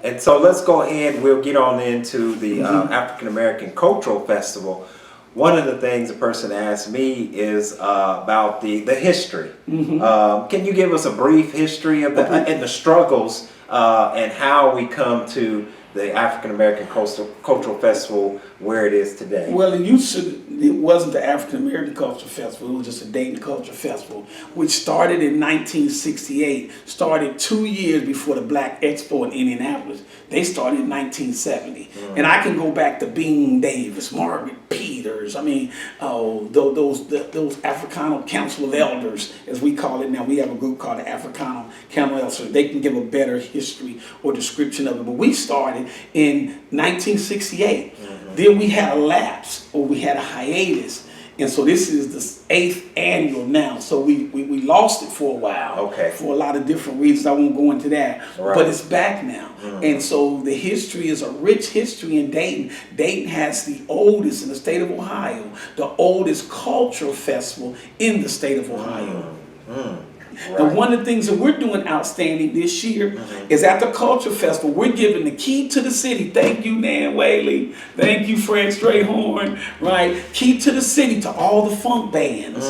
And so let's go ahead, we'll get on into the African American Cultural Festival. One of the things a person asked me is about the history. Can you give us a brief history of and the struggles and how we come to the African American Cultural Festival where it is today? Well, it wasn't the African American Cultural Festival, it was just a Dayton Cultural Festival, which started in 1968, started 2 years before the Black Expo in Indianapolis. They started in 1970. And I can go back to Bean Davis, Margaret Peters, I mean, those Africano Council of Elders, as we call it now. We have a group called the Africano Council of Elders, so they can give a better history or description of it. But we started in 1968. Then we had a lapse, or we had a hiatus. And so this is the 8th annual now. So we lost it for a while. Okay. For a lot of different reasons. I won't go into that. Right. But it's back now. And so the history is a rich history in Dayton. Dayton has the oldest in the state of Ohio, the oldest cultural festival in the state of Ohio. Right. And one of the things that we're doing outstanding this year is at the Culture Festival, we're giving the key to the city. Thank you, Nan Whaley. Thank you, Frank Strayhorn. Right? Key to the city to all the funk bands.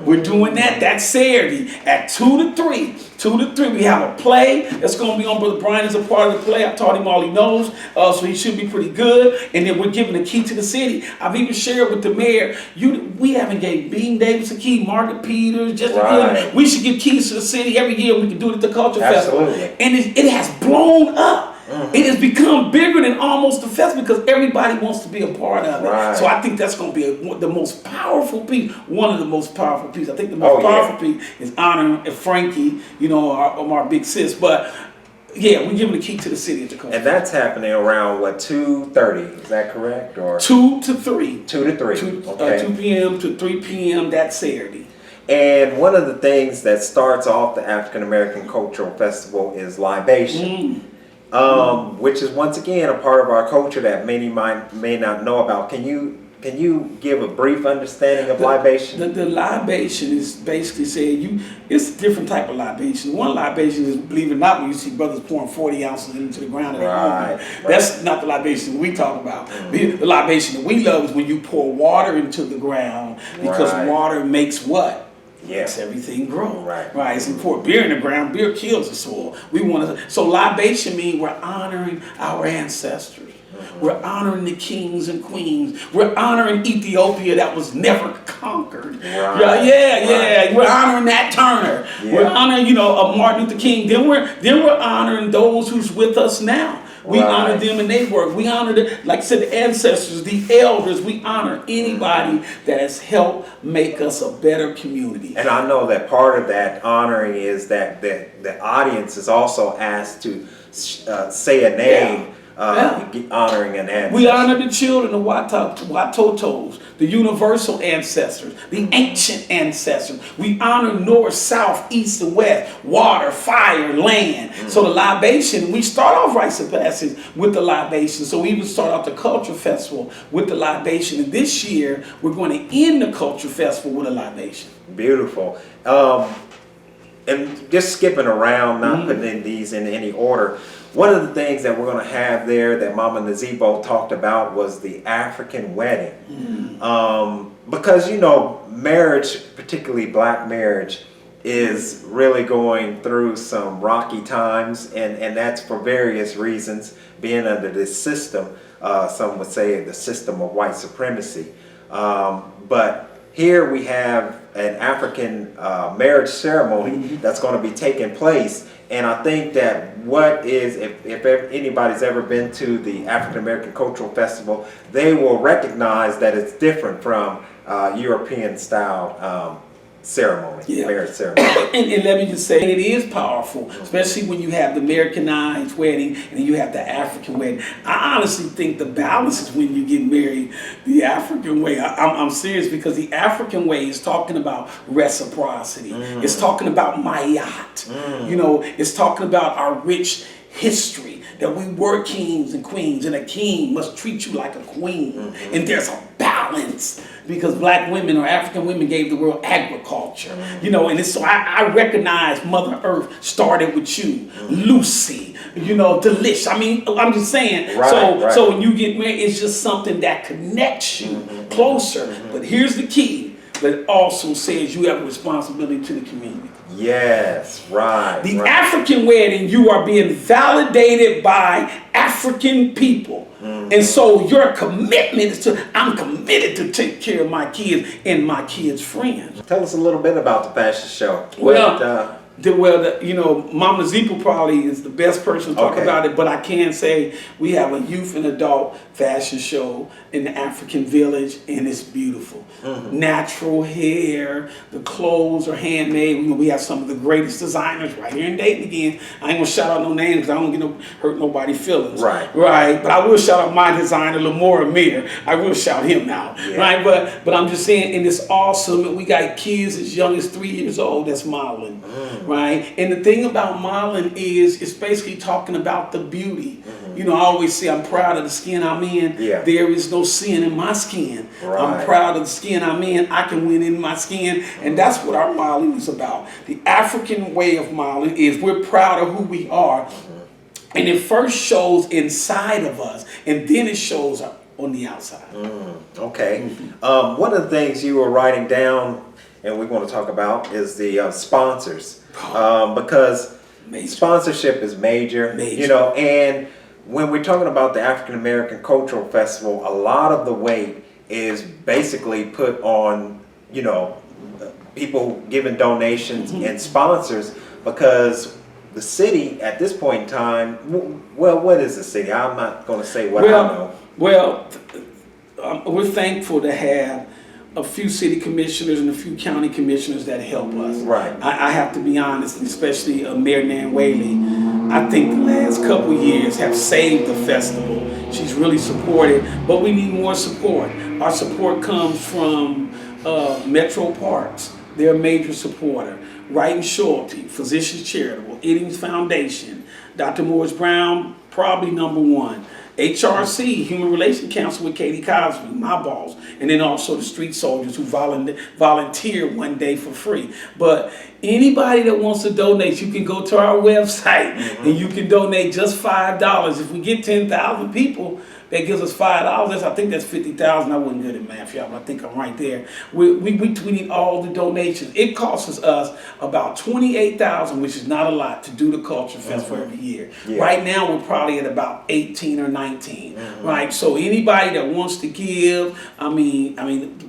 We're doing that. That's Saturday at 2 to 3. 2 to 3. We have a play that's going to be on. Brother Brian is a part of the play. I taught him all he knows, so he should be pretty good. And then we're giving the key to the city. I've even shared with the mayor, we haven't gave Bean Davis a key, Margaret Peters, just Right. we should give keys to the city every year. We can do it at the Culture Festival. And it has blown up. It has become bigger than almost the festival because everybody wants to be a part of it. Right. So I think that's going to be the most powerful piece, one of the most powerful pieces. I think the most powerful piece is honoring Frankie, our big sis. But yeah, we're giving the key to the city at the Culture. And that's happening around, what, 2:30? Is that correct? Or 2 to 3. 2 to 3. 2 p.m. to 3 p.m. that Saturday. And one of the things that starts off the African American Cultural Festival is libation, which is once again a part of our culture that many may not know about. Can you give a brief understanding of libation? The libation is basically saying it's a different type of libation. One libation is, believe it or not, when you see brothers pouring 40 ounces into the ground at home. That's not the libation we talk about. The libation that we love is when you pour water into the ground, because water makes what? Yes, everything grow. Right. It's important. Beer in the ground, beer kills the soil. So libation means we're honoring our ancestors. We're honoring the kings and queens. We're honoring Ethiopia that was never conquered. We're honoring Nat Turner. We're honoring, Martin Luther King. Then we're honoring those who's with us now. We honor them and their work. We honor, like I said, the ancestors, the elders. We honor anybody that has helped make us a better community. And I know that part of that honoring is that the audience is also asked to say a name. Honoring an ancestor. We honor the children, the Watotos, the universal ancestors, the ancient ancestors. We honor north, south, east, and west, water, fire, land. So the libation, we start off rites of passage with the libation. So we even start off the Culture Festival with the libation. And this year, we're going to end the Culture Festival with a libation. Beautiful. And just skipping around, not putting these in any order. One of the things that we're going to have there that Mama Nazibo talked about was the African wedding. Because, marriage, particularly black marriage, is really going through some rocky times, and that's for various reasons, being under this system. Some would say the system of white supremacy. But here we have an African marriage ceremony that's going to be taking place. And I think that if anybody's ever been to the African American Cultural Festival, they will recognize that it's different from European style ceremony, marriage ceremony. And let me just say, it is powerful, especially when you have the Americanized wedding and you have the African wedding. I honestly think the balance is when you get married the African way. I'm serious, because the African way is talking about reciprocity. It's talking about mayat. It's talking about our rich history, that we were kings and queens, and a king must treat you like a queen. And there's a balance because black women or African women gave the world agriculture. You know, and it's, so I recognize Mother Earth started with you, Lucy, you know, Delish. I mean, I'm just saying. So when you get married, it's just something that connects you closer. But here's the key. But it also says you have a responsibility to the community. Yes, right. The African wedding, you are being validated by African people. And so your commitment is to, I'm committed to take care of my kids and my kids' friends. Tell us a little bit about the fashion show. You know, Mama Zeepa probably is the best person to talk about it, but I can say we have a youth and adult fashion show in the African village, and it's beautiful. Natural hair, the clothes are handmade. We have some of the greatest designers right here in Dayton again. I ain't gonna shout out no names because I don't get hurt nobody's feelings. Right. But I will shout out my designer, Lamore Amir. I will shout him out. Right. But I'm just saying, and it's awesome. And we got kids as young as 3 years old that's modeling. Right. And the thing about modeling is it's basically talking about the beauty. You know, I always say I'm proud of the skin I'm in. There is no sin in my skin. I'm proud of the skin I'm in. I can win in my skin. And that's what our modeling is about. The African way of modeling is we're proud of who we are. And it first shows inside of us, and then it shows up on the outside. One of the things you were writing down, and we want to talk about, is the sponsors. Because sponsorship is major, you know, and when we're talking about the African American Cultural Festival, a lot of the weight is basically put on, you know, people giving donations and sponsors, because the city at this point in time, well, what is the city? I'm not going to say what I know. Well, we're thankful to have a few city commissioners and a few county commissioners that help us. I have to be honest, especially Mayor Nan Whaley. I think the last couple of years have saved the festival. She's really supported, but we need more support. Our support comes from Metro Parks. They're a major supporter. Wright and Shorty, Physicians Charitable, Eddings Foundation, Dr. Morris Brown, probably #1. HRC, Human Relations Council with Katie Cosby, my boss, and then also the street soldiers who volunteer one day for free. But anybody that wants to donate, you can go to our website and you can donate just $5. If we get 10,000 people, that gives us $5. I think that's 50,000. I wasn't good at math, y'all, but I think I'm right there. We need all the donations. It costs us about $28,000, which is not a lot, to do the Culture Festival every year. Right now, we're probably at about 18 or 19. Right. So anybody that wants to give, I mean,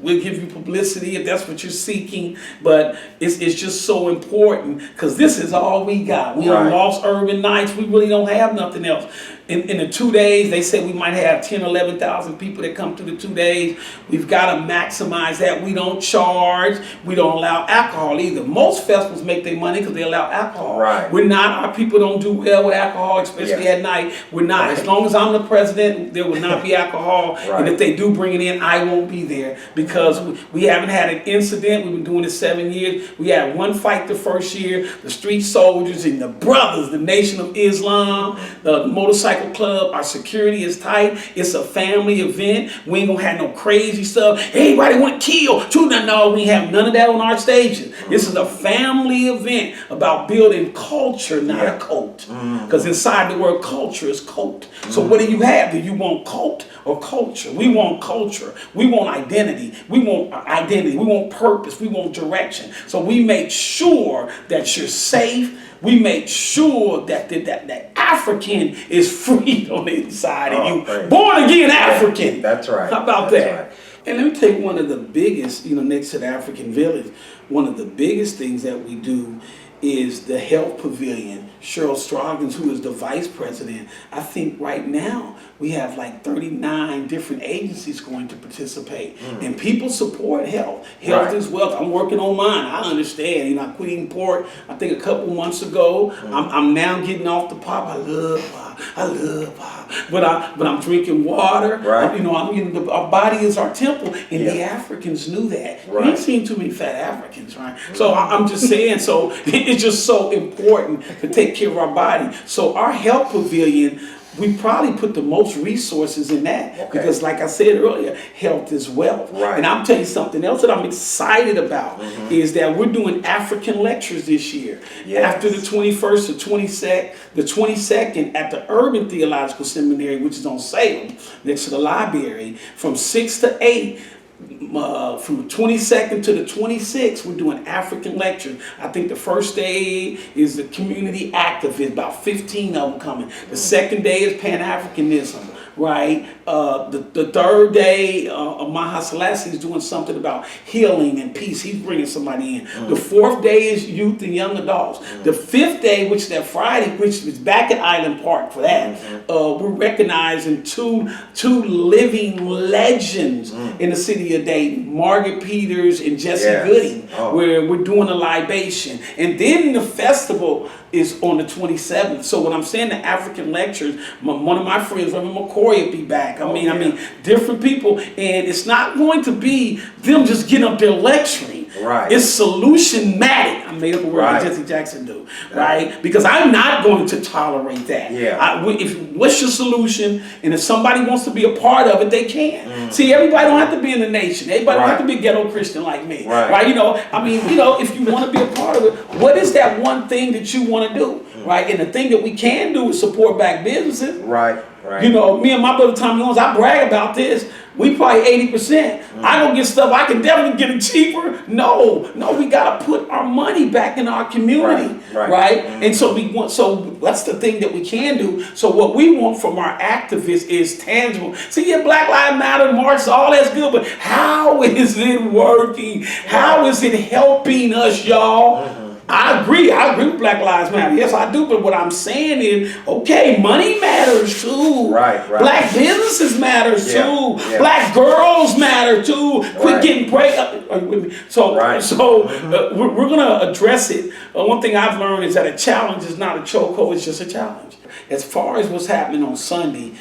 we'll give you publicity if that's what you're seeking. But it's just so important because this is all we got. We on Lost Urban Nights. We really don't have nothing else. In the 2 days, they say we might have 10, 11,000 people that come to the 2 days. We've got to maximize that. We don't charge. We don't allow alcohol either. Most festivals make their money because they allow alcohol. We're not. Our people don't do well with alcohol, especially at night. We're not. As long as I'm the president, there will not be alcohol. And if they do bring it in, I won't be there because we haven't had an incident. We've been doing this 7 years. We had one fight the first year. The street soldiers and the brothers, the Nation of Islam, the motorcycle club, our security is tight. It's a family event. We ain't gonna have no crazy stuff. Everybody want to kill. No, we have none of that on our stages. This is a family event about building culture, not a cult. Because inside the word culture is cult. So what do you have? Do you want cult or culture? We want culture. We want identity. We want identity. We want purpose. We want direction. So we make sure that you're safe. We make sure that that African is free on the inside of you. Born again African. That's right. How about that? And let me take one of the biggest, next to the African village, one of the biggest things that we do is the health pavilion. Cheryl Stroggins, who is the vice president, I think right now we have like 39 different agencies going to participate. And people support health. Health is wealth. I'm working on mine. I understand. I quit eating pork, I think a couple months ago. I'm now getting off the pop. I love pop. But I'm drinking water. Our body is our temple. And the Africans knew that. You ain't seen too many fat Africans, right? So I'm just saying, so it's just so important to take care of our body. So our health pavilion, we probably put the most resources in that. Okay. Because like I said earlier, health is wealth. Right. And I'm telling you something else that I'm excited about is that we're doing African lectures this year. Yes. After the 21st to 22nd at the Urban Theological Seminary, which is on Salem, next to the library, from 6 to 8. From the 22nd to the 26th, we're doing African lectures. I think the first day is the community activist, about 15 of them coming. The second day is Pan-Africanism, right? The third day, Maha Selassie is doing something about healing and peace. He's bringing somebody in. The fourth day is youth and young adults. The fifth day, which is that Friday, which is back at Island Park for that, we're recognizing two living legends in the city of Dayton, Margaret Peters and Jesse Gooding, where we're doing a libation. And then the festival is on the 27th. So when I'm saying the African lectures, one of my friends, Reverend McCoy, will be back. I mean, different people. And it's not going to be them just getting up there lecturing. Right. It's solution-matic. I made up a word like Jesse Jackson do, right? Because I'm not going to tolerate that. Yeah. What's your solution? And if somebody wants to be a part of it, they can. See, everybody don't have to be in the nation. Everybody don't have to be ghetto Christian like me, right? You know, I mean, you know, if you want to be a part of it, what is that one thing that you want to do, right? And the thing that we can do is support black businesses. Right. Right. You know, me and my brother Tommy Owens, I brag about this. We probably 80%. I don't get stuff I can definitely get it cheaper. No, we gotta put our money back in our community, right? And so that's the thing that we can do. So what we want from our activists is tangible. See, yeah, Black Lives Matter, March, all that's good, but how is it working? How is it helping us, y'all? I agree with Black Lives Matter. Yes, I do. But what I'm saying is, okay, money matters too. Right. Black businesses matters too. Black girls matter too. Quit getting break up. Are you with me? So we're gonna address it. One thing I've learned is that a challenge is not a chokehold. It's just a challenge. As far as what's happening on Sunday,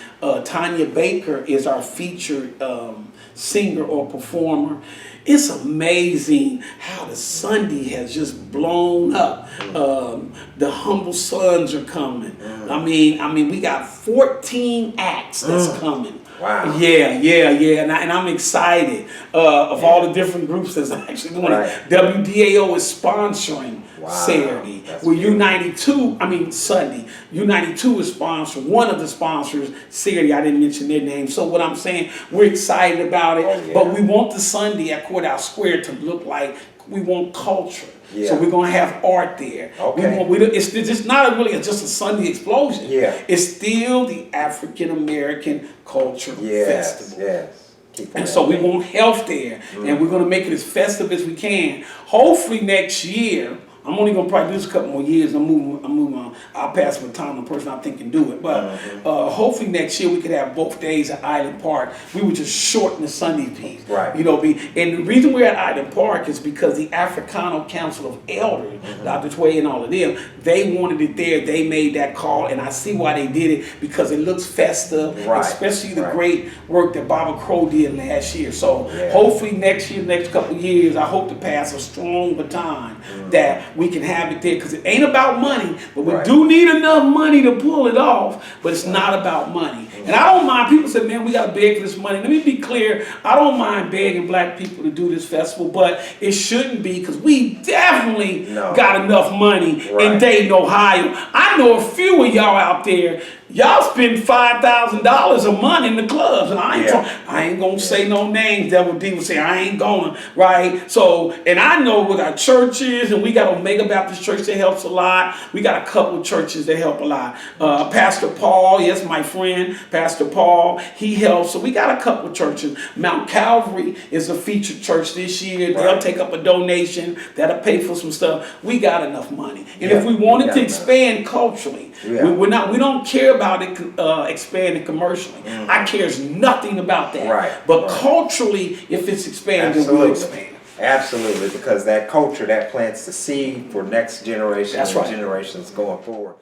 Tanya Baker is our featured singer or performer. It's amazing how the Sunday has just blown up. The Humble Sons are coming. I mean, we got 14 acts that's coming. Wow. Yeah. And I'm excited of all the different groups that's actually doing it. WDAO is sponsoring Saturday. Well, Sunday. U92 is sponsoring. One of the sponsors, Saturday, I didn't mention their name. So what I'm saying, we're excited about it, but we want the Sunday at Courthouse Square to look like we want culture. So we're going to have art there. It's just not really just a Sunday explosion. It's still the African American Culture Festival. And so we want health there, and we're going to make it as festive as we can. Hopefully next year, I'm only gonna probably do this a couple more years. I'm moving on. I'll pass the baton to the person I think can do it. But hopefully next year we could have both days at Island Park. We would just shorten the Sunday piece. You know, and the reason we're at Island Park is because the Africano Council of Elders, Dr. Tway and all of them, they wanted it there. They made that call, and I see why they did it, because it looks festive, especially the great work that Barbara Crow did last year. So hopefully next year, next couple of years, I hope to pass a strong baton that we can have it there, because it ain't about money, but we do need enough money to pull it off, but it's not about money. And I don't mind, people say, man, we got to beg for this money. Let me be clear, I don't mind begging black people to do this festival, but it shouldn't be, because we definitely got enough money in Dayton, Ohio. I know a few of y'all out there, y'all spend $5,000 a month in the clubs, and I ain't gonna say no names. Devil D will say I ain't gonna, right? So, and I know with our churches, and we got Omega Baptist Church that helps a lot. We got a couple of churches that help a lot. Pastor Paul, yes, my friend, Pastor Paul, he helps. So we got a couple of churches. Mount Calvary is a featured church this year. They'll take up a donation that'll pay for some stuff. We got enough money, and if we wanted to expand culturally, we don't care about it expanding commercially. I cares nothing about that. But culturally, if it's expanding, we'll expand. Absolutely, because that culture, that plants the seed for next generation and generations going forward.